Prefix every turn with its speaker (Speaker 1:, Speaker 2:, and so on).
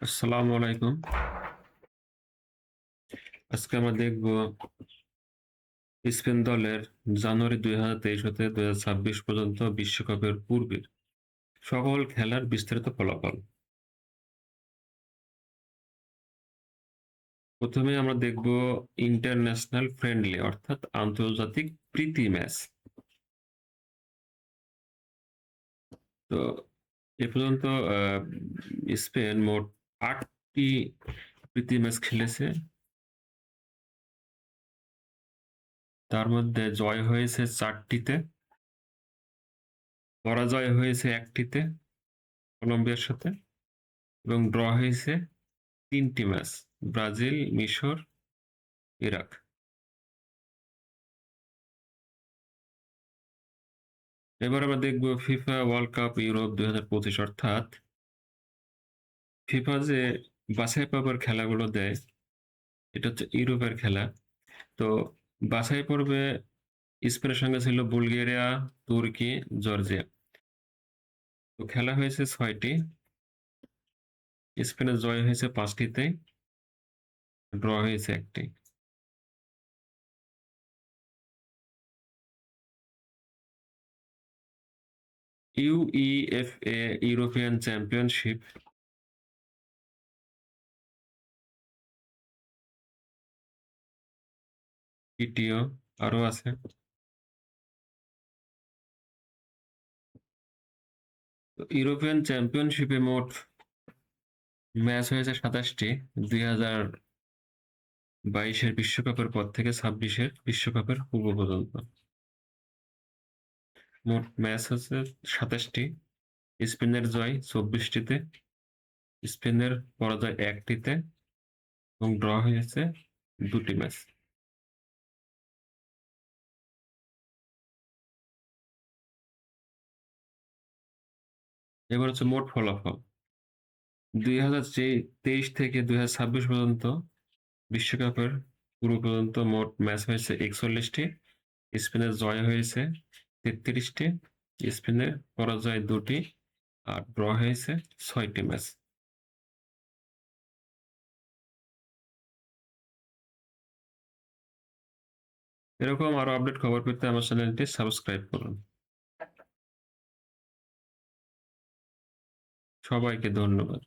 Speaker 1: আসসালামু আলাইকুম। আজকে আমরা দেখব স্পেন দলের জানুয়ারি ২০২৩ হতে ২০২৬ পর্যন্ত বিশ্বকাপের পূর্বের সকল খেলার বিস্তারিত ফলাফল। প্রথমে আমরা দেখব ইন্টারন্যাশনাল ফ্রেন্ডলি অর্থাৎ আন্তর্জাতিক প্রীতি ম্যাচ। তো এ পর্যন্ত স্পেন মোট ৮টি প্রীতি ম্যাচ খেলেছে। তার মধ্যে জয় হয়েছে ৪টিতে, পরাজয় হয়েছে ১টিতে কলম্বিয়ার সাথে এবং ড্র হয়েছে ৩টি ম্যাচ ব্রাজিল, মিশর, ইরাক। এবার আমরা দেখব ফিফা ওয়ার্ল্ড কাপ ইউরোপ ২০২৫ অর্থাৎ ফিফা যে বাছাই পর্বের খেলাগুলো দেয়, এটা হচ্ছে ইউরোপের খেলা। তো বাছাই পর্বে স্পেনের সঙ্গে ছিল বুলগেরিয়া, তুর্কি, জর্জিয়া। তো খেলা হয়েছে ৬টি। স্পেনের জয় হয়েছে ৫টিতে, ড্র হয়েছে ১টি। ইউইএফএ ইউরোপিয়ান চ্যাম্পিয়নশিপ, পিটিও আরো আছে। তো ইউরোপিয়ান চ্যাম্পিয়নশিপে মোট ম্যাচ হয়েছে ২৭টি। ২০২২-এর বিশ্বকাপের পর থেকে ২৬-এর বিশ্বকাপের পূর্ব পর্যন্ত মোট ম্যাচ হচ্ছে ২৭টি। স্পেনের জয় ২৪টিতে, স্পেনের পরাজয় ১টিতে এবং ড্র হয়েছে ২টি ম্যাচ। এবার হচ্ছে মোট ফলাফল। ২০২৩ থেকে ২০২৬ পর্যন্ত বিশ্বকাপের পূর্ব পর্যন্ত মোট ম্যাচ হয়েছে ৪১টি। স্পেনের জয় হয়েছে ৩৩টি, স্পেনের পরাজয় ২টি আর ড্র হয়েছে ৬টি ম্যাচ। এরকম আরো আপডেট খবর পেতে আমার চ্যানেলটি সাবস্ক্রাইব করুন। সবাইকে ধন্যবাদ।